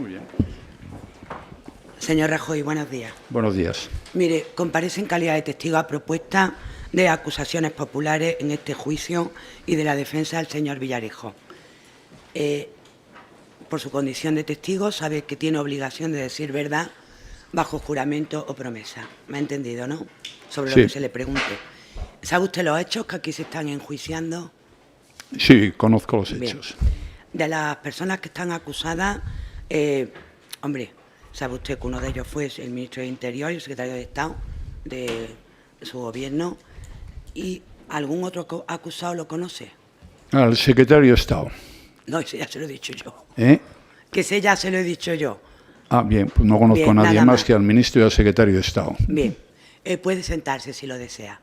Muy bien. Señor Rajoy, buenos días. Buenos días. Mire, comparece en calidad de testigo a propuesta de acusaciones populares en este juicio y de la defensa del señor Villarejo. Por su condición de testigo, sabe que tiene obligación de decir verdad bajo juramento o promesa. ¿Me ha entendido, no? Sobre lo Sí. que se le pregunte. ¿Sabe usted los hechos que aquí se están enjuiciando? Sí, conozco los Bien. hechos. De las personas que están acusadas, hombre, sabe usted que uno de ellos fue el ministro de Interior y el secretario de Estado de su gobierno. ¿Y algún otro acusado lo conoce? Al secretario de Estado. No, ese ya se lo he dicho yo. ¿Eh? Que ese ya se lo he dicho yo. Ah, bien, pues no conozco Bien, a nadie nada más más. que al ministro y al secretario de Estado. Bien, puede sentarse si lo desea.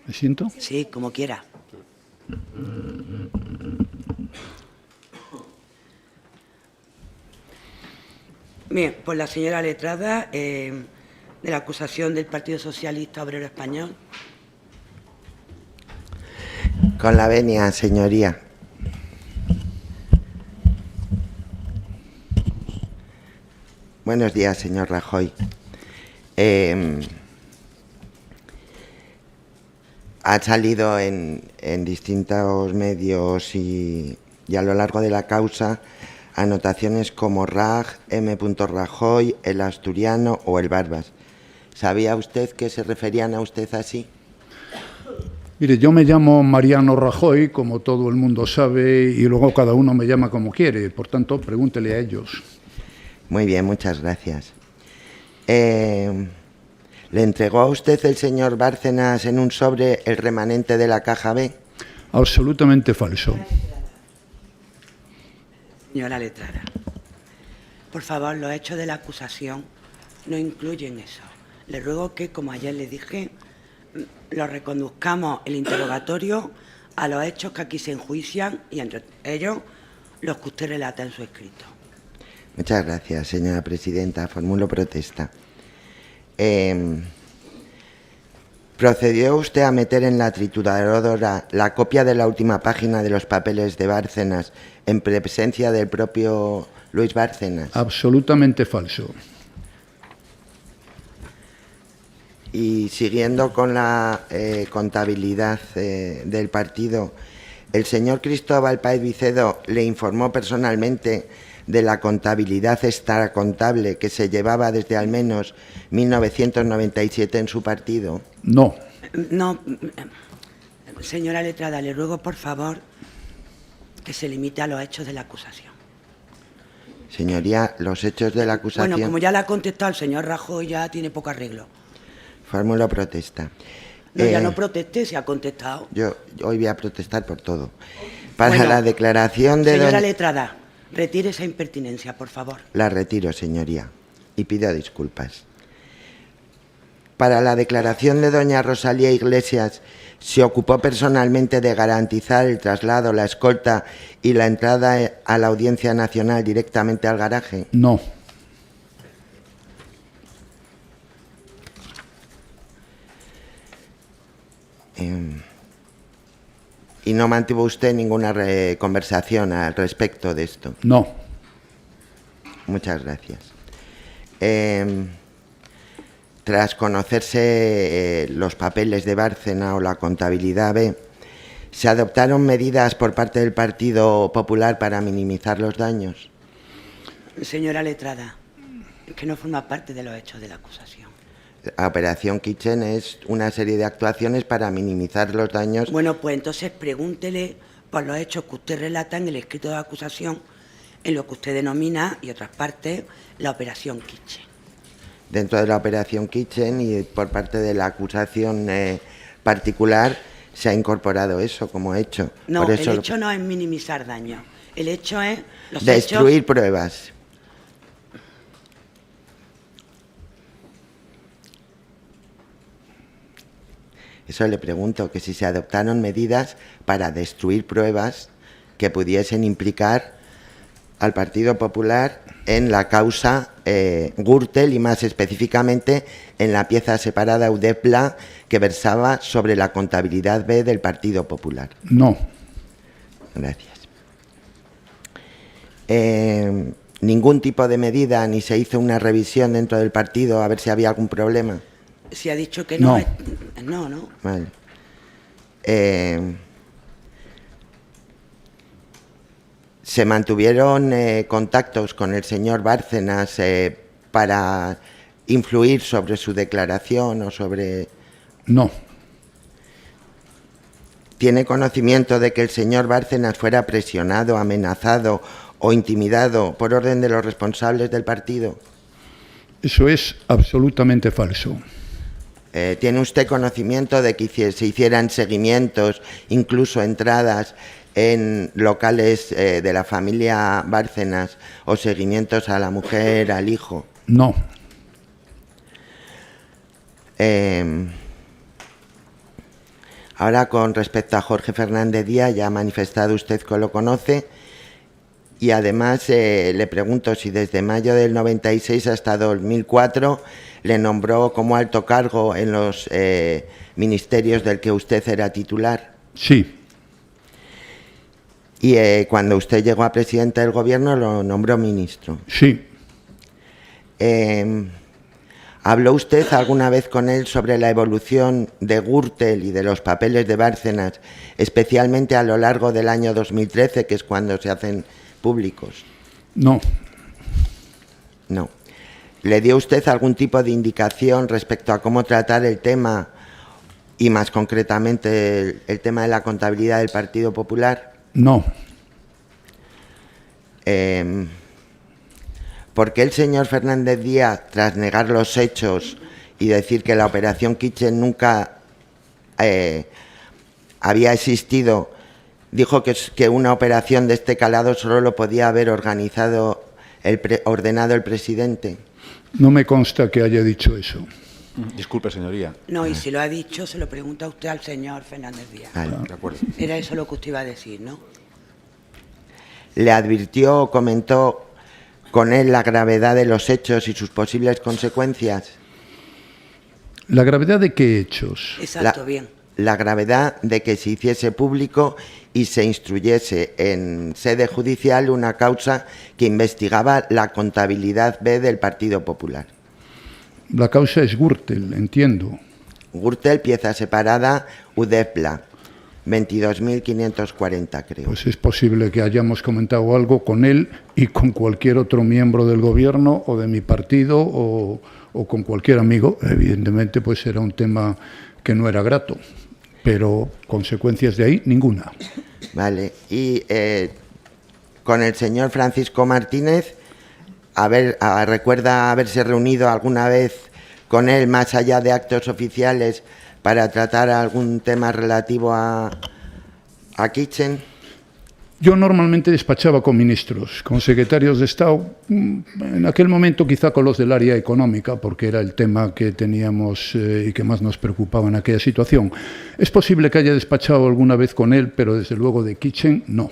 ¿Me siento? Sí, como quiera. Bien, pues la señora letrada de la acusación del Partido Socialista Obrero Español. Con la venia, señoría. Buenos días, señor Rajoy. Ha salido en distintos medios y a lo largo de la causa anotaciones como Raj, M. Rajoy, el Asturiano o el Barbas. ¿Sabía usted que se referían a usted así? Mire, yo me llamo Mariano Rajoy, como todo el mundo sabe, y luego cada uno me llama como quiere. Por tanto, pregúntele a ellos. Muy bien, muchas gracias. ¿Le entregó a usted el señor Bárcenas en un sobre el remanente de la caja B? Absolutamente falso. Señora letrada, por favor, los hechos de la acusación no incluyen eso. Le ruego que, como ayer le dije, lo reconduzcamos el interrogatorio a los hechos que aquí se enjuician y entre ellos los que usted relata en su escrito. Muchas gracias, señora presidenta. Formulo protesta. ¿Procedió usted a meter en la trituradora la copia de la última página de los papeles de Bárcenas en presencia del propio Luis Bárcenas? Absolutamente falso. Y siguiendo con la contabilidad del partido, ¿el señor Cristóbal Páez Vicedo le informó personalmente de la contabilidad extracontable que se llevaba desde al menos 1997 en su partido? No. No, señora letrada, le ruego, por favor, que se limite a los hechos de la acusación. Señoría, los hechos de la acusación... Bueno, como ya le ha contestado el señor Rajoy, ya tiene poco arreglo. Formulo protesta. No, ya no proteste, se ha contestado. Yo hoy voy a protestar por todo. Para Bueno, la declaración de... Señora letrada, retire esa impertinencia, por favor. La retiro, señoría, y pido disculpas. Para la declaración de doña Rosalía Iglesias, ¿se ocupó personalmente de garantizar el traslado, la escolta y la entrada a la Audiencia Nacional directamente al garaje? No. ¿Y no mantuvo usted ninguna conversación al respecto de esto? No. Muchas gracias. Tras conocerse los papeles de Bárcena o la contabilidad B, ¿se adoptaron medidas por parte del Partido Popular para minimizar los daños? Señora letrada, que no forma parte de los hechos de la acusación. La Operación Kitchen es una serie de actuaciones para minimizar los daños. Bueno, pues entonces pregúntele por los hechos que usted relata en el escrito de acusación, en lo que usted denomina, y otras partes, la Operación Kitchen. Dentro de la Operación Kitchen y por parte de la acusación particular se ha incorporado eso como hecho. No, por eso el hecho no es minimizar daños. El hecho es... destruir pruebas. Eso le pregunto, que si se adoptaron medidas para destruir pruebas que pudiesen implicar al Partido Popular en la causa Gürtel y más específicamente en la pieza separada Udepla que versaba sobre la contabilidad B del Partido Popular. No. Gracias. ningún tipo de medida ni se hizo una revisión dentro del partido a ver si había algún problema? Si ha dicho que no, No. no. Vale. ¿Se mantuvieron contactos con el señor Bárcenas para influir sobre su declaración o sobre...? No. ¿Tiene conocimiento de que el señor Bárcenas fuera presionado, amenazado o intimidado por orden de los responsables del partido? Eso es absolutamente falso. ¿Tiene usted conocimiento de que se hicieran seguimientos, incluso entradas en locales de la familia Bárcenas o seguimientos a la mujer, al hijo? No. Ahora, con respecto a Jorge Fernández Díaz, ya ha manifestado usted que lo conoce, y además le pregunto si desde mayo del 96 hasta 2004 le nombró como alto cargo en los ministerios del que usted era titular. Sí. Y cuando usted llegó a presidente del gobierno lo nombró ministro. Sí. ¿Habló usted alguna vez con él sobre la evolución de Gürtel y de los papeles de Bárcenas, especialmente a lo largo del año 2013, que es cuando se hacen públicos? No. No. ¿Le dio usted algún tipo de indicación respecto a cómo tratar el tema y más concretamente el tema de la contabilidad del Partido Popular? No. ¿Por qué el señor Fernández Díaz, tras negar los hechos y decir que la operación Kitchen nunca había existido, dijo que una operación de este calado solo lo podía haber ordenado el presidente? No me consta que haya dicho eso. Disculpe, señoría. No, y si lo ha dicho, se lo pregunta usted al señor Fernández Díaz. Vale. De acuerdo. Era eso lo que usted iba a decir, ¿no? ¿Le advirtió o comentó con él la gravedad de los hechos y sus posibles consecuencias? ¿La gravedad de qué hechos? Exacto, bien. La gravedad de que se hiciese público y se instruyese en sede judicial una causa que investigaba la contabilidad B del Partido Popular. La causa es Gürtel, entiendo. Gürtel, pieza separada, UDEPLA, 22.540, creo. Pues es posible que hayamos comentado algo con él y con cualquier otro miembro del gobierno o de mi partido o con cualquier amigo. Evidentemente, pues era un tema que no era grato, pero consecuencias de ahí, ninguna. Vale, y con el señor Francisco Martínez, ¿recuerda haberse reunido alguna vez con él, más allá de actos oficiales, para tratar algún tema relativo a Kitchen? Yo normalmente despachaba con ministros, con secretarios de Estado, en aquel momento quizá con los del área económica, porque era el tema que teníamos y que más nos preocupaba en aquella situación. Es posible que haya despachado alguna vez con él, pero desde luego de Kitchen, no.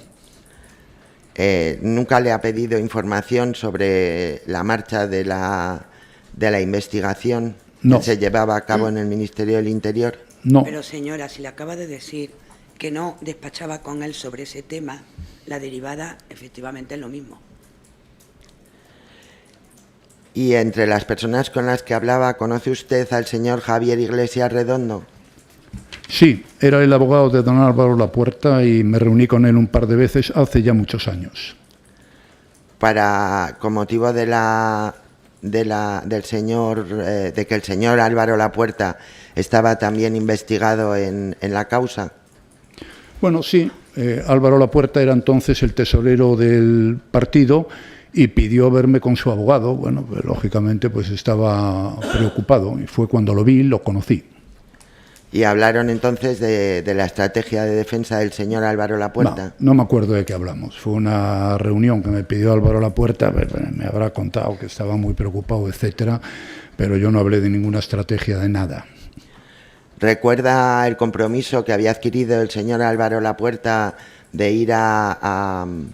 ¿Nunca le ha pedido información sobre la marcha de la investigación No. que se llevaba a cabo en el Ministerio del Interior? No. Pero señora, si le acaba de decir que no despachaba con él sobre ese tema, la derivada efectivamente es lo mismo. Y entre las personas con las que hablaba, ¿conoce usted al señor Javier Iglesias Redondo? Sí, era el abogado de don Álvaro Lapuerta y me reuní con él un par de veces hace ya muchos años. Con motivo de que el señor Álvaro Lapuerta estaba también investigado en la causa. Bueno, sí, Álvaro Lapuerta era entonces el tesorero del partido y pidió verme con su abogado. Bueno, pues, lógicamente pues estaba preocupado y fue cuando lo vi y lo conocí. ¿Y hablaron entonces de la estrategia de defensa del señor Álvaro Lapuerta? No me acuerdo de qué hablamos. Fue una reunión que me pidió Álvaro Lapuerta, me habrá contado que estaba muy preocupado, etcétera, pero yo no hablé de ninguna estrategia de nada. ¿Recuerda el compromiso que había adquirido el señor Álvaro Lapuerta de ir al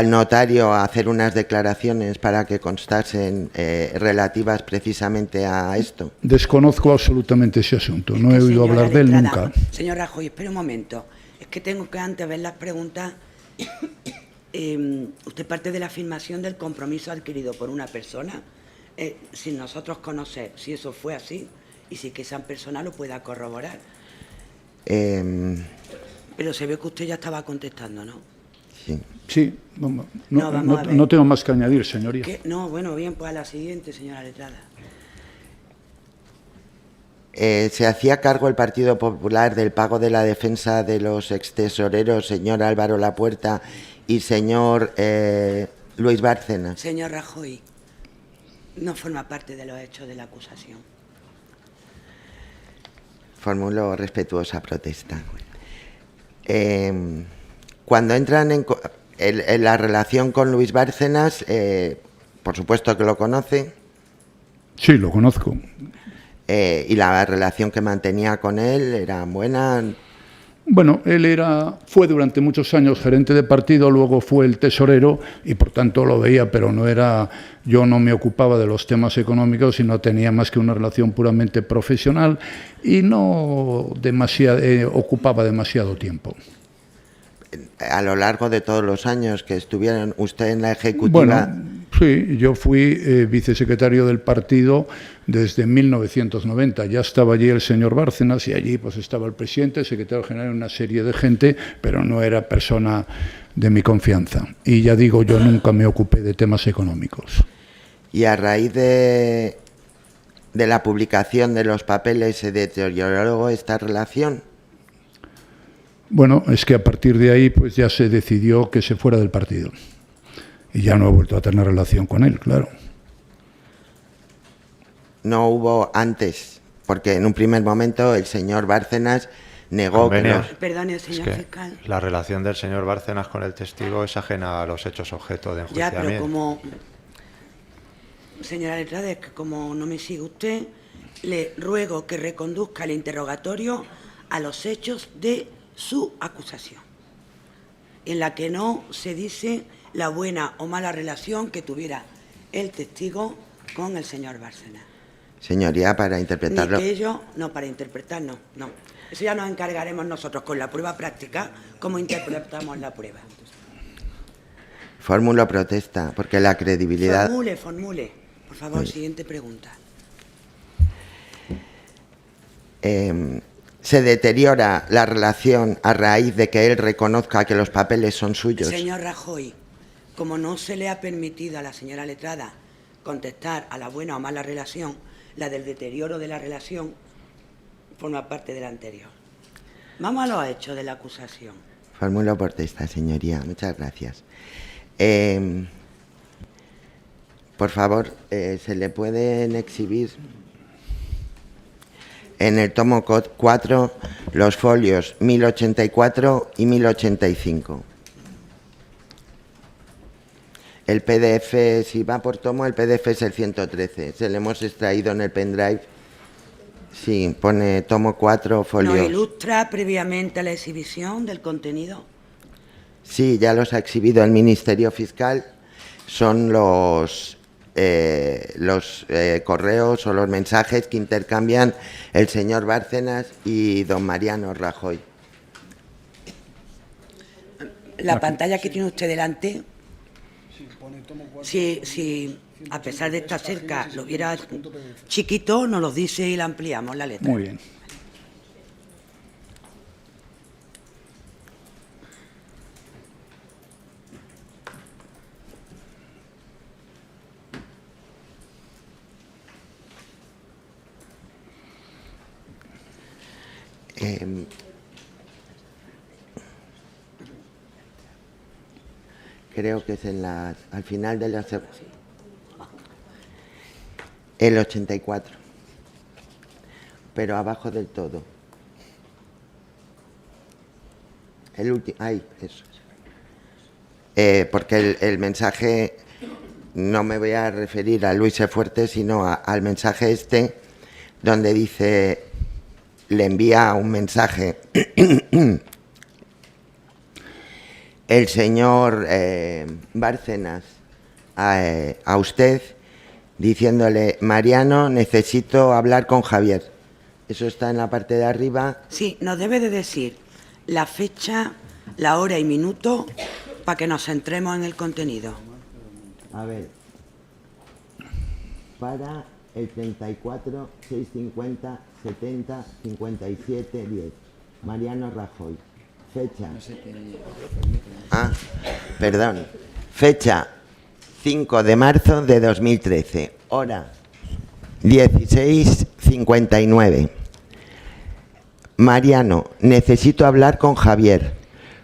notario a hacer unas declaraciones para que constasen relativas precisamente a esto? Desconozco absolutamente ese asunto, no he oído hablar de él nunca. Señor Rajoy, espere un momento, es que tengo que antes ver las preguntas usted parte de la afirmación del compromiso adquirido por una persona sin nosotros conocer si eso fue así y si que esa persona lo pueda corroborar. Pero se ve que usted ya estaba contestando, ¿no? Sí. Sí, vamos a ver. no tengo más que añadir, señoría. No, bueno, bien, pues a la siguiente, señora letrada. ¿Se hacía cargo el Partido Popular del pago de la defensa de los extesoreros señor Álvaro Lapuerta y señor Luis Bárcenas? Señor Rajoy, no forma parte de los hechos de la acusación. Formulo respetuosa protesta. Cuando entran en la relación con Luis Bárcenas, por supuesto que lo conoce. Sí, lo conozco. ¿Y la relación que mantenía con él era buena? Bueno, él fue durante muchos años gerente de partido, luego fue el tesorero y por tanto lo veía, pero yo no me ocupaba de los temas económicos y no tenía más que una relación puramente profesional y no ocupaba demasiado tiempo. A lo largo de todos los años que estuvieron usted en la ejecutiva... Bueno, sí, yo fui vicesecretario del partido desde 1990. Ya estaba allí el señor Bárcenas y allí pues estaba el presidente, el secretario general y una serie de gente, pero no era persona de mi confianza. Y ya digo, yo nunca me ocupé de temas económicos. Y a raíz de la publicación de los papeles, ¿se deterioró esta relación? Bueno, es que a partir de ahí pues ya se decidió que se fuera del partido. Y ya no he vuelto a tener relación con él, claro. No hubo antes, porque en un primer momento el señor Bárcenas negó que los... Perdone, señor fiscal. La relación del señor Bárcenas con el testigo es ajena a los hechos objeto de enjuiciamiento. Ya, pero como... Señora letrada, es que como no me sigue usted, le ruego que reconduzca el interrogatorio a los hechos de su acusación, en la que no se dice la buena o mala relación que tuviera el testigo con el señor Bárcenas. Señoría, para interpretarlo... Ni que ello, no, para interpretar, no. Eso ya nos encargaremos nosotros con la prueba práctica, cómo interpretamos la prueba. Formulo protesta, porque la credibilidad... Formule. Por favor, siguiente pregunta. ¿Se deteriora la relación a raíz de que él reconozca que los papeles son suyos? Señor Rajoy, como no se le ha permitido a la señora letrada contestar a la buena o mala relación, la del deterioro de la relación forma parte de la anterior. Vamos a los hechos de la acusación. Formulo protesta, señoría. Muchas gracias. Por favor, ¿se le pueden exhibir en el tomo 4 los folios 1084 y 1085? El PDF, si va por tomo, el PDF es el 113. Se le hemos extraído en el pendrive. Sí, pone tomo 4, folios. ¿Nos ilustra previamente a la exhibición del contenido? Sí, ya los ha exhibido el Ministerio Fiscal. Son los correos o los mensajes que intercambian el señor Bárcenas y don Mariano Rajoy. La pantalla que tiene usted delante, si a pesar de estar cerca lo viera chiquito, nos lo dice y la ampliamos la letra. Muy bien. Creo que es al final de la... El 84. Pero abajo del todo. El último... Ahí, eso. Porque el mensaje... No me voy a referir a Luis E. Fuerte, sino al mensaje este, donde dice... Le envía un mensaje el señor Bárcenas a usted diciéndole: Mariano, necesito hablar con Javier. Eso está en la parte de arriba. Sí, nos debe de decir la fecha, la hora y minuto para que nos centremos en el contenido. A ver, para el 34, 650, 70, 57, 10. Mariano Rajoy. Fecha. Perdón. Fecha 5 de marzo de 2013. Hora 16:59. Mariano, necesito hablar con Javier.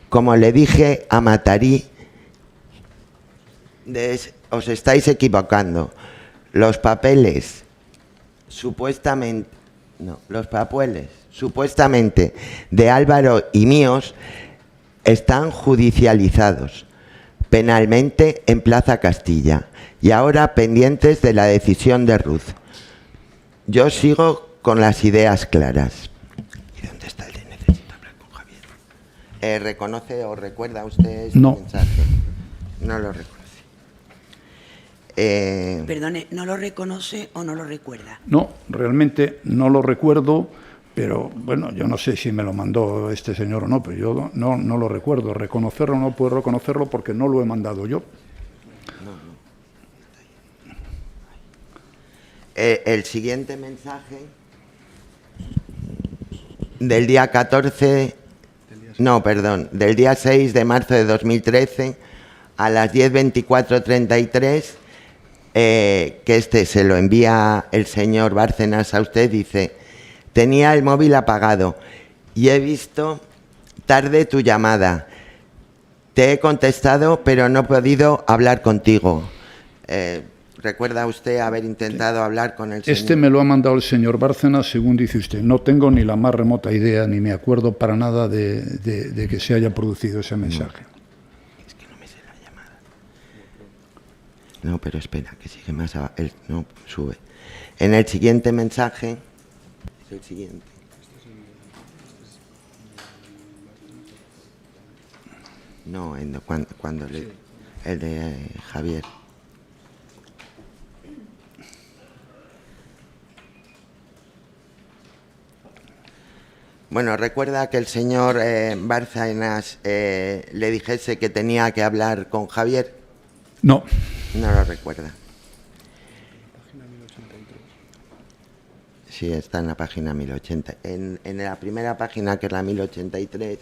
Como le dije a Matarí, os estáis equivocando. Los papeles supuestamente de Álvaro y míos están judicializados penalmente en Plaza Castilla y ahora pendientes de la decisión de Ruz. Yo sigo con las ideas claras. ¿Y dónde está el de necesito hablar con Javier? ¿Reconoce o recuerda usted este mensaje? No lo reconoce. Perdone, ¿no lo reconoce o no lo recuerda? No, realmente no lo recuerdo, pero bueno, yo no sé si me lo mandó este señor o no, pero yo no lo recuerdo. Reconocerlo no puedo reconocerlo porque no lo he mandado yo. El siguiente mensaje del día 6 de marzo de 2013 a las 10:24:33, que este se lo envía el señor Bárcenas a usted, dice: tenía el móvil apagado y he visto tarde tu llamada. Te he contestado, pero no he podido hablar contigo. ¿Recuerda usted haber intentado hablar con el señor? Este me lo ha mandado el señor Bárcenas, según dice usted. No tengo ni la más remota idea, ni me acuerdo para nada de que se haya producido ese mensaje. Es que no me sé la llamada. No, pero espera, que sigue más abajo. No, sube. En el siguiente mensaje... Es el siguiente. No, cuando el de Javier. Bueno, recuerda que el señor Bárcenas le dijese que tenía que hablar con Javier. No. No lo recuerda. Sí, está en la página 1080. En la primera página, que es la 1083.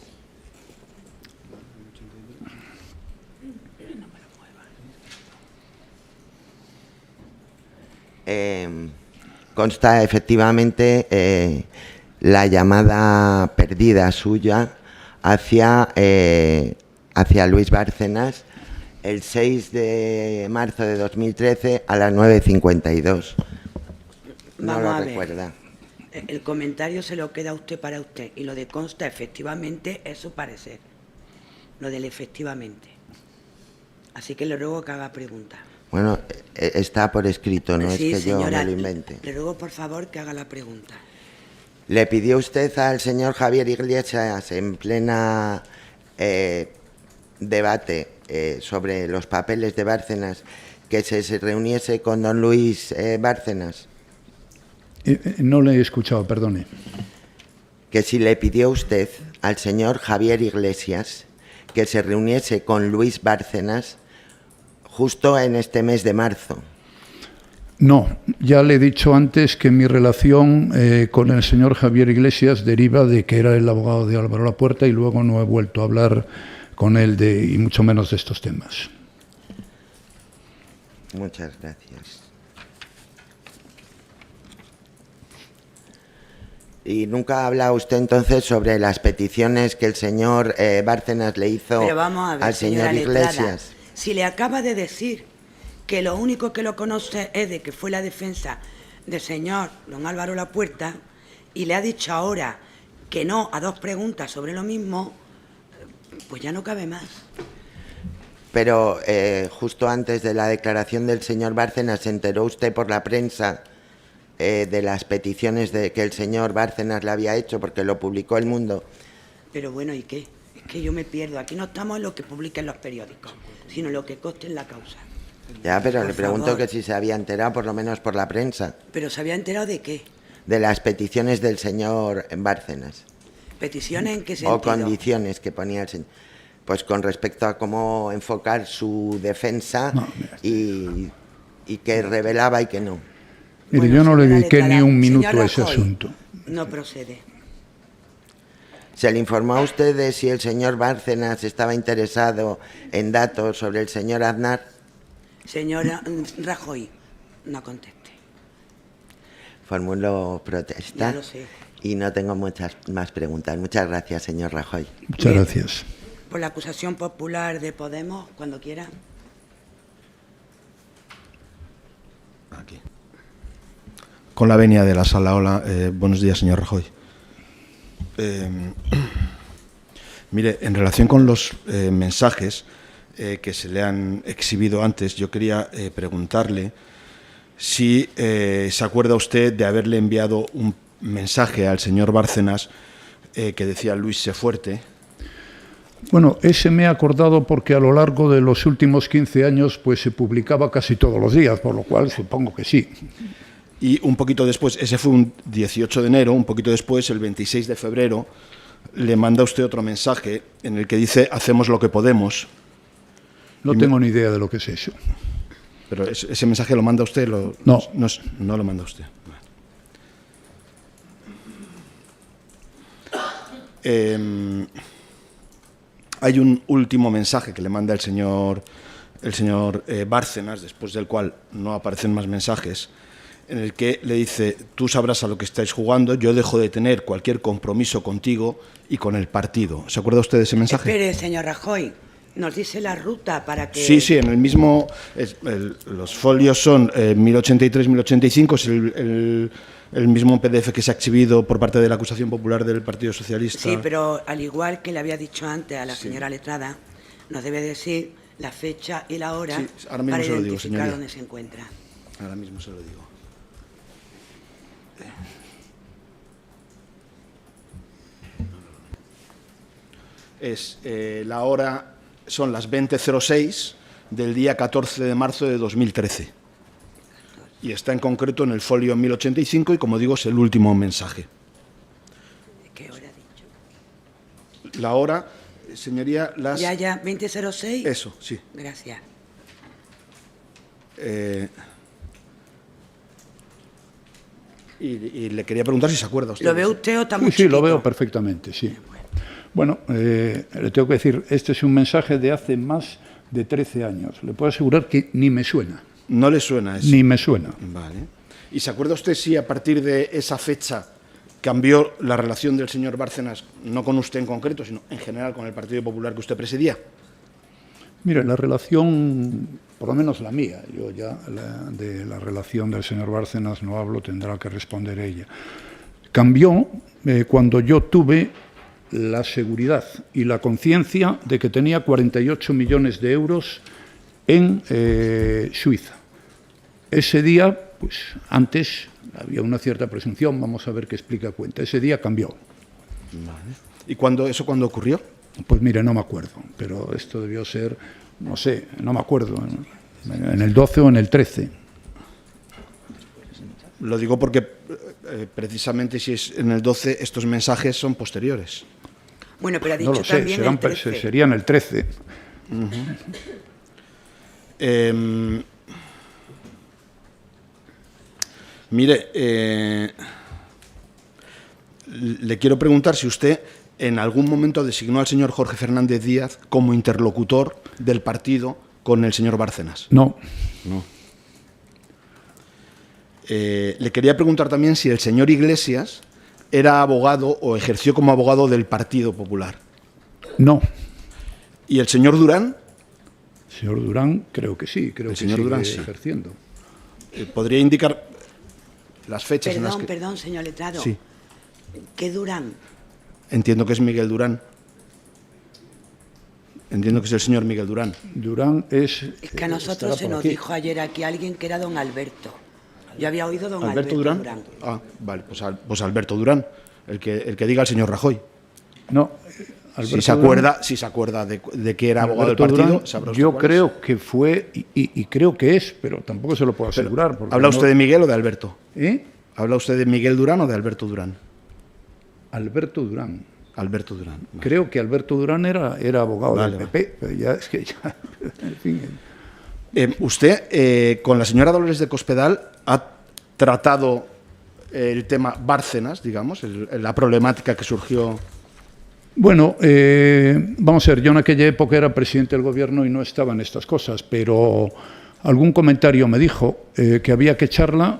Consta efectivamente la llamada perdida suya hacia Luis Bárcenas el 6 de marzo de 2013 a las 9:52. No lo recuerda. El comentario se lo queda a usted para usted y lo de consta efectivamente es su parecer. Lo del efectivamente. Así que le ruego que haga pregunta. Bueno, está por escrito, no sí, es que señora, yo me lo invente. Le ruego por favor que haga la pregunta. ¿Le pidió usted al señor Javier Iglesias en plena debate sobre los papeles de Bárcenas que se reuniese con don Luis Bárcenas? No le he escuchado, perdone. Que si le pidió usted al señor Javier Iglesias que se reuniese con Luis Bárcenas justo en este mes de marzo. No, ya le he dicho antes que mi relación con el señor Javier Iglesias deriva de que era el abogado de Álvaro Lapuerta y luego no he vuelto a hablar con él y mucho menos de estos temas. Muchas gracias. ¿Y nunca ha hablado usted entonces sobre las peticiones que el señor Bárcenas le hizo al señor Iglesias? Letrada, si le acaba de decir que lo único que lo conoce es de que fue la defensa del señor don Álvaro Lapuerta y le ha dicho ahora que no a dos preguntas sobre lo mismo, pues ya no cabe más. Pero justo antes de la declaración del señor Bárcenas, ¿se enteró usted por la prensa de las peticiones que el señor Bárcenas le había hecho? Porque lo publicó El Mundo. Pero bueno, ¿y qué? Es que yo me pierdo. Aquí no estamos en lo que publiquen los periódicos, sino en lo que conste en la causa. Ya, pero Por le pregunto favor. que si se había enterado, por lo menos por la prensa, ¿Pero se había enterado de qué? de las peticiones del señor Bárcenas. ¿Peticiones en qué sentido? O condiciones que ponía el señor. pues con respecto a cómo enfocar su defensa y qué revelaba y qué no. Mire, Bueno, yo no le señora dediqué letrada, ni un minuto señor a ese Rajoy, asunto. No procede. ¿Se le informó a usted de si el señor Bárcenas estaba interesado en datos sobre el señor Aznar? Señora Rajoy, no conteste. Formulo protesta Ya lo sé. y no tengo muchas más preguntas. Muchas gracias, señor Rajoy. Muchas Bien. gracias. Por la acusación popular de Podemos, cuando quiera. Aquí. Con la venia de la sala. Hola, buenos días, señor Rajoy. Mire, en relación con los mensajes que se le han exhibido antes, yo quería preguntarle si se acuerda usted de haberle enviado un mensaje al señor Bárcenas que decía Luis sé fuerte. Bueno, ese me he acordado porque a lo largo de los últimos 15 años pues se publicaba casi todos los días, por lo cual supongo que sí. Y un poquito después, ese fue un 18 de enero, un poquito después, el 26 de febrero, le manda usted otro mensaje en el que dice hacemos lo que podemos. No tengo ni idea de lo que es eso. Pero ese mensaje lo manda usted, No. No lo manda usted. Hay un último mensaje que le manda el señor Bárcenas, después del cual no aparecen más mensajes, en el que le dice, tú sabrás a lo que estáis jugando, yo dejo de tener cualquier compromiso contigo y con el partido. ¿Se acuerda usted de ese mensaje? Espere, señor Rajoy, nos dice la ruta para que... Sí, en el mismo... los folios son 1083, 1085, es el mismo PDF que se ha exhibido por parte de la acusación popular del Partido Socialista. Sí, pero al igual que le había dicho antes a la señora letrada, nos debe decir la fecha y la hora Sí, ahora mismo para se lo digo, identificar señoría. dónde se encuentra. Ahora mismo se lo digo. La hora son las 20:06 del día 14 de marzo de 2013. Y está en concreto en el folio 1085 y, como digo, es el último mensaje. ¿Qué hora ha dicho? La hora, señoría, las... Ya, 20:06. Eso, sí. Gracias. Y le quería preguntar si se acuerda usted. ¿Lo ve usted o está muy Sí, lo chiquito? veo perfectamente, sí. Bueno, le tengo que decir, este es un mensaje de hace más de 13 años. Le puedo asegurar que ni me suena, ¿No le suena eso? ni me suena. Vale. ¿Y se acuerda usted si a partir de esa fecha cambió la relación del señor Bárcenas, no con usted en concreto, sino en general con el Partido Popular que usted presidía? Mire, la relación, por lo menos la mía, yo ya de la relación del señor Bárcenas no hablo, tendrá que responder ella. Cambió cuando yo tuve la seguridad y la conciencia de que tenía 48 millones de euros en Suiza. Ese día, pues antes había una cierta presunción, vamos a ver qué explica cuenta. Ese día cambió. ¿Y cuándo ocurrió? Pues mire, no me acuerdo, pero esto debió ser, no sé, no me acuerdo, en el 12 o en el 13. Lo digo porque precisamente si es en el 12, estos mensajes son posteriores. Bueno, pero ha dicho No lo sé, también el 13. serían el 13. Mire, le quiero preguntar si usted en algún momento designó al señor Jorge Fernández Díaz como interlocutor del partido con el señor Bárcenas. No, Le quería preguntar también si el señor Iglesias era abogado o ejerció como abogado del Partido Popular. no. ¿Y el señor Durán? Señor Durán, creo que sí, creo El que señor sigue Durán, sí. ejerciendo. ¿Podría indicar las fechas en las que...? Perdón, señor letrado. Sí. ¿Qué Durán? Entiendo que es Miguel Durán. Entiendo que es el señor Miguel Durán. Durán es... Es que a nosotros estará se por nos aquí. dijo ayer aquí alguien que era don Alberto. Yo había oído don ¿Alberto Durán? Ah, vale, pues Alberto Durán, el que diga el señor Rajoy. No, Alberto Si se acuerda de que era abogado del Alberto partido, Durán, sabrá usted yo cuál es. creo que fue, y creo que es, pero tampoco se lo puedo asegurar. porque ¿Habla no- usted de Miguel o de Alberto? ¿Eh? ¿Habla usted de Miguel Durán o de Alberto Durán? Alberto Durán. Alberto Durán. Creo que Alberto Durán era abogado Vale, del PP, pero ya es que ya, en fin. Usted, con la señora Dolores de Cospedal, ha tratado el tema Bárcenas, digamos, la problemática que surgió. Bueno, vamos a ver, yo en aquella época era presidente del gobierno y no estaba en estas cosas, pero algún comentario me dijo que había que echarlo,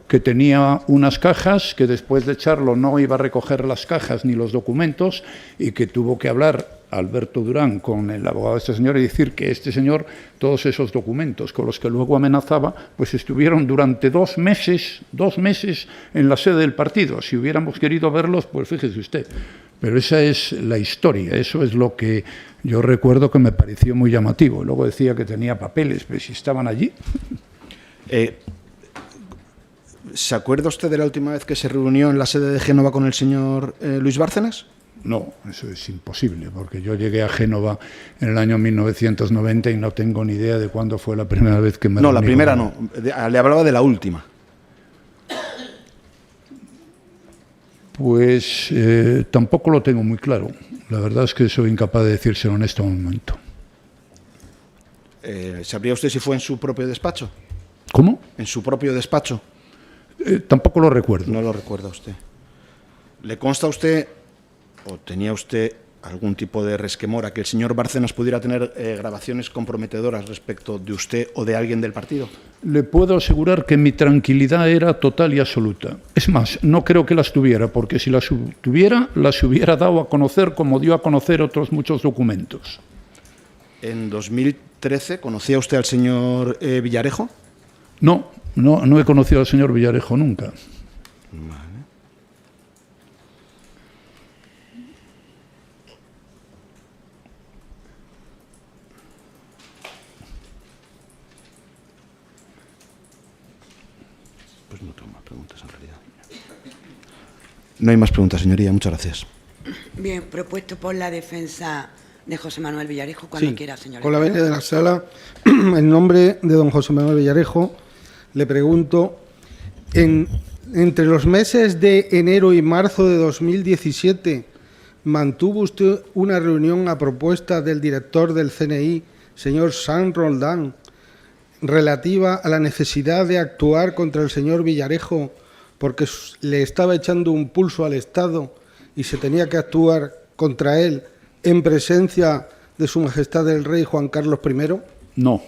que tenía unas cajas, que después de echarlo no iba a recoger las cajas ni los documentos y que tuvo que hablar Alberto Durán con el abogado de este señor y decir que este señor, todos esos documentos con los que luego amenazaba, pues estuvieron durante 2 meses en la sede del partido. Si hubiéramos querido verlos, pues fíjese usted. Pero esa es la historia, eso es lo que yo recuerdo que me pareció muy llamativo. Luego decía que tenía papeles, pero si estaban allí. ¿Se acuerda usted de la última vez que se reunió en la sede de Génova con el señor Luis Bárcenas? No, eso es imposible, porque yo llegué a Génova en el año 1990 y no tengo ni idea de cuándo fue la primera vez que me No, reuní la primera con no. Le hablaba de la última. Pues tampoco lo tengo muy claro. La verdad es que soy incapaz de decírselo en este momento. ¿Sabría usted si fue en su propio despacho? ¿Cómo? ¿En su propio despacho? Tampoco lo recuerdo. No lo recuerda usted. ¿Le consta a usted o tenía usted algún tipo de resquemor a que el señor Bárcenas pudiera tener grabaciones comprometedoras respecto de usted o de alguien del partido? Le puedo asegurar que mi tranquilidad era total y absoluta. Es más, no creo que las tuviera, porque si las tuviera, las hubiera dado a conocer como dio a conocer otros muchos documentos. ¿En 2013 conocía usted al señor Villarejo? No he conocido al señor Villarejo nunca. Vale. Pues no tengo más preguntas en realidad. No hay más preguntas, señoría. Muchas gracias. Bien, propuesto por la defensa de José Manuel Villarejo, cuando quiera, señor. Con la venia de la sala, en nombre de don José Manuel Villarejo, le pregunto, entre los meses de enero y marzo de 2017, ¿mantuvo usted una reunión a propuesta del director del CNI, señor Jean Roldán, relativa a la necesidad de actuar contra el señor Villarejo porque le estaba echando un pulso al Estado y se tenía que actuar contra él en presencia de Su Majestad el Rey Juan Carlos I? No.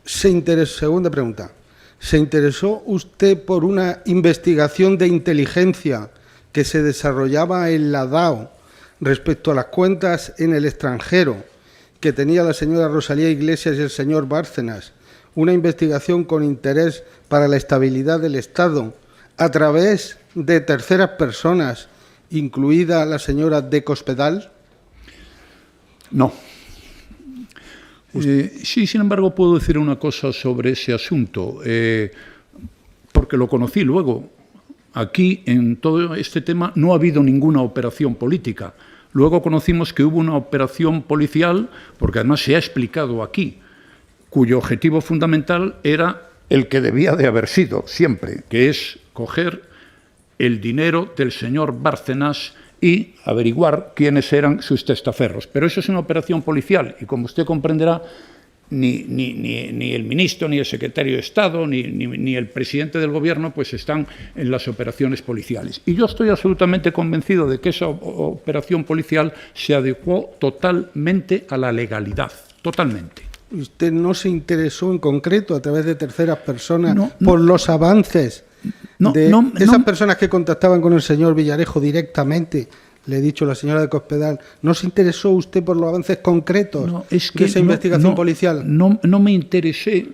Segunda pregunta. ¿Se interesó usted por una investigación de inteligencia que se desarrollaba en la DAO respecto a las cuentas en el extranjero que tenía la señora Rosalía Iglesias y el señor Bárcenas? Una investigación con interés para la estabilidad del Estado a través de terceras personas, incluida la señora de Cospedal. No. Sí, sin embargo, puedo decir una cosa sobre ese asunto, porque lo conocí luego. Aquí, en todo este tema, no ha habido ninguna operación política. Luego conocimos que hubo una operación policial, porque además se ha explicado aquí, cuyo objetivo fundamental era el que debía de haber sido siempre, que es coger el dinero del señor Bárcenas y averiguar quiénes eran sus testaferros. Pero eso es una operación policial y, como usted comprenderá, ni el ministro, ni el secretario de Estado, ni el presidente del Gobierno pues están en las operaciones policiales. Y yo estoy absolutamente convencido de que esa operación policial se adecuó totalmente a la legalidad, totalmente. ¿Usted no se interesó en concreto a través de terceras personas por los avances de esas personas que contactaban con el señor Villarejo directamente? Le he dicho a la señora de Cospedal, ¿no se interesó usted por los avances concretos de esa investigación policial? No me interesé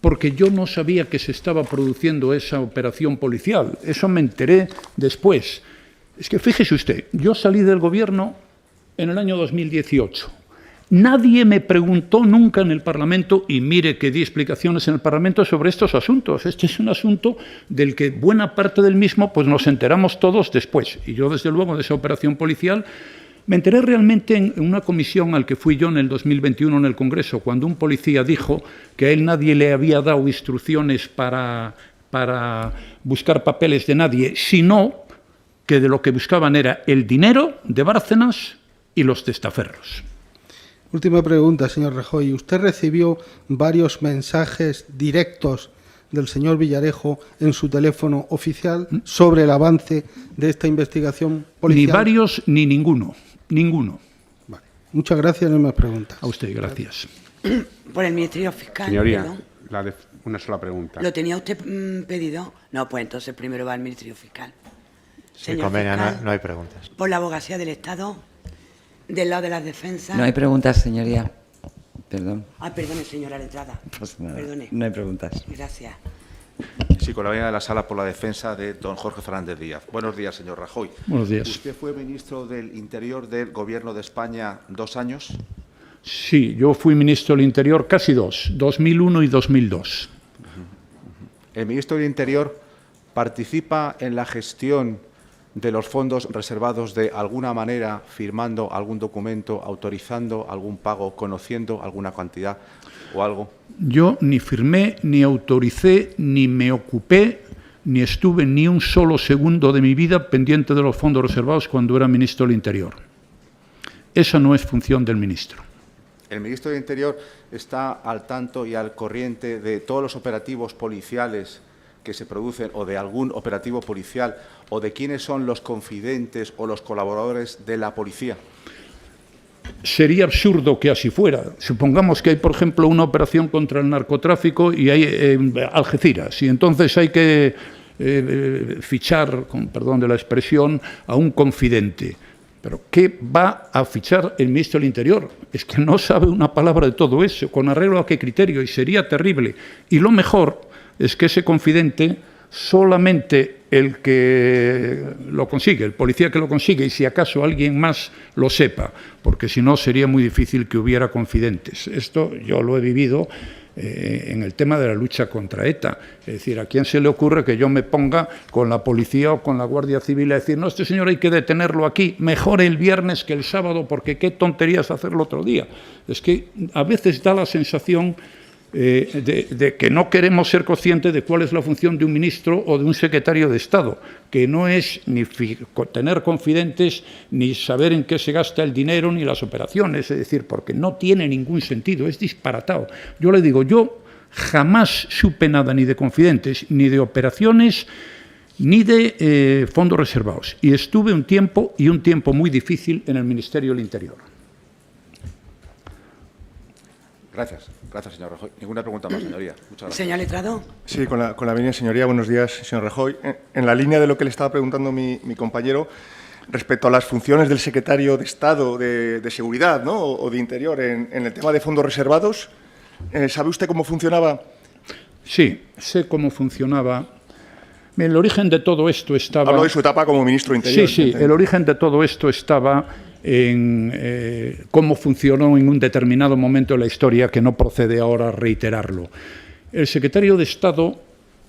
porque yo no sabía que se estaba produciendo esa operación policial. Eso me enteré después. Es que fíjese usted, yo salí del gobierno en el año 2018. Nadie me preguntó nunca en el Parlamento, y mire que di explicaciones en el Parlamento sobre estos asuntos. Este es un asunto del que buena parte del mismo pues nos enteramos todos después. Y yo, desde luego, de esa operación policial me enteré realmente en una comisión al que fui yo en el 2021 en el Congreso, cuando un policía dijo que a él nadie le había dado instrucciones para buscar papeles de nadie, sino que de lo que buscaban era el dinero de Bárcenas y los testaferros. Última pregunta, señor Rajoy. ¿Usted recibió varios mensajes directos del señor Villarejo en su teléfono oficial sobre el avance de esta investigación policial? Ni varios ni ninguno. Ninguno. Vale. Muchas gracias, no hay más preguntas. A usted, gracias. Por el Ministerio Fiscal. Señoría, perdón. una sola pregunta. ¿Lo tenía usted pedido? No, pues entonces primero va al Ministerio Fiscal. Sin Señor convenio, fiscal, no hay preguntas. por la abogacía del Estado, del lado de las defensas. No hay preguntas, señoría. Perdón. Ah, perdone, señora letrada. Pues nada, Perdone. no hay preguntas. Gracias. Sí, con la venia de la sala por la defensa de don Jorge Fernández Díaz. Buenos días, señor Rajoy. Buenos días. ¿Usted fue ministro del Interior del Gobierno de España 2 años? Sí, yo fui ministro del Interior casi 2001 y 2002. ¿El ministro del Interior participa en la gestión de los fondos reservados de alguna manera, firmando algún documento, autorizando algún pago, conociendo alguna cantidad o algo? Yo ni firmé, ni autoricé, ni me ocupé, ni estuve ni un solo segundo de mi vida pendiente de los fondos reservados cuando era ministro del Interior. Esa no es función del ministro. ¿El ministro del Interior está al tanto y al corriente de todos los operativos policiales que se producen o de algún operativo policial o de quiénes son los confidentes o los colaboradores de la policía? Sería absurdo que así fuera. Supongamos que hay, por ejemplo, una operación contra el narcotráfico y hay Algeciras, y entonces hay que fichar, con perdón de la expresión, a un confidente. ¿Pero qué va a fichar el ministro del Interior? Es que no sabe una palabra de todo eso, con arreglo a qué criterio, y sería terrible. Y lo mejor es que ese confidente, solamente el que lo consigue, el policía que lo consigue, y si acaso alguien más lo sepa, porque si no sería muy difícil que hubiera confidentes. Esto yo lo he vivido en el tema de la lucha contra ETA. Es decir, ¿a quién se le ocurre que yo me ponga con la policía o con la Guardia Civil a decir, no, este señor hay que detenerlo aquí, mejor el viernes que el sábado, porque qué tonterías hacerlo otro día? Es que a veces da la sensación de que no queremos ser conscientes de cuál es la función de un ministro o de un secretario de Estado, que no es ni tener confidentes, ni saber en qué se gasta el dinero, ni las operaciones, es decir, porque no tiene ningún sentido, es disparatado. Yo le digo, yo jamás supe nada ni de confidentes, ni de operaciones, ni de fondos reservados, y estuve un tiempo muy difícil en el Ministerio del Interior. Gracias, señor Rajoy. Ninguna pregunta más, señoría. Muchas gracias. Señor letrado. Sí, con la venia, señoría. Buenos días, señor Rajoy. En la línea de lo que le estaba preguntando mi compañero, respecto a las funciones del secretario de Estado de Seguridad, ¿no?, o de Interior en el tema de fondos reservados, ¿sabe usted cómo funcionaba? Sí, sé cómo funcionaba. El origen de todo esto estaba... Hablo de su etapa como ministro de Interior. Sí, el origen de todo esto estaba en cómo funcionó en un determinado momento de la historia, que no procede ahora reiterarlo. El secretario de Estado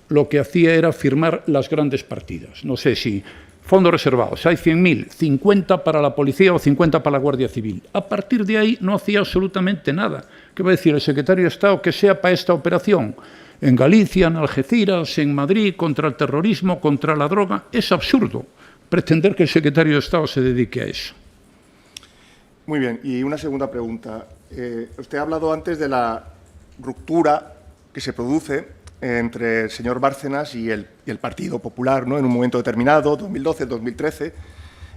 lo que hacía era firmar las grandes partidas. No sé si fondos reservados, hay 100.000, 50 para la policía o 50 para la Guardia Civil. A partir de ahí no hacía absolutamente nada. ¿Qué va a decir el secretario de Estado que sea para esta operación? En Galicia, en Algeciras, en Madrid, contra el terrorismo, contra la droga. Es absurdo pretender que el secretario de Estado se dedique a eso. Muy bien, y una segunda pregunta. Usted ha hablado antes de la ruptura que se produce entre el señor Bárcenas y el Partido Popular, ¿no?, en un momento determinado, 2012, 2013.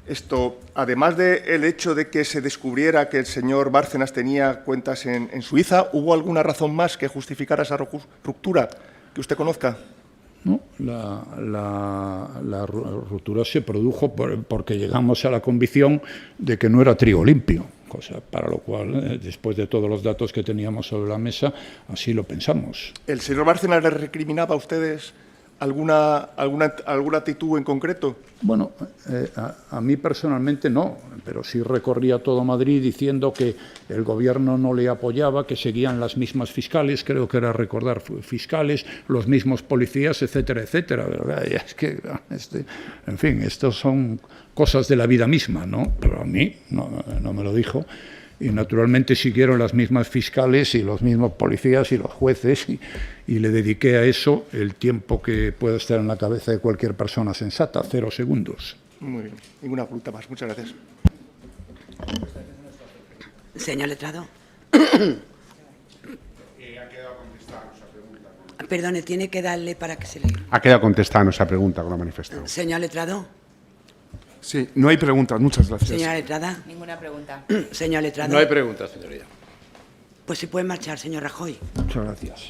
Esto, además del hecho de que se descubriera que el señor Bárcenas tenía cuentas en Suiza, ¿hubo alguna razón más que justificara esa ruptura que usted conozca? No, la ruptura se produjo porque llegamos a la convicción de que no era trigo limpio, cosa para lo cual, después de todos los datos que teníamos sobre la mesa, así lo pensamos. ¿El señor Bárcenas le recriminaba a ustedes alguna actitud en concreto? Bueno, a mí personalmente no, pero sí recorría todo Madrid diciendo que el gobierno no le apoyaba, que seguían las mismas fiscales, creo que era recordar fiscales, los mismos policías, etcétera, etcétera. ¿Verdad? Y es que, en fin, estas son cosas de la vida misma, ¿no? Pero a mí no me lo dijo. Y naturalmente siguieron las mismas fiscales y los mismos policías y los jueces, y le dediqué a eso el tiempo que puede estar en la cabeza de cualquier persona sensata, 0 segundos. Muy bien. Ninguna pregunta más. Muchas gracias. Señor letrado. Ha quedado contestada nuestra pregunta. Perdone, tiene que darle para que se lea. Ha quedado contestada nuestra pregunta con la manifestación. Señor letrado. Sí, no hay preguntas. Muchas gracias. Señora letrada. Ninguna pregunta. Señor letrado. No hay preguntas, señoría. Pues si puede marchar, señor Rajoy. Muchas gracias.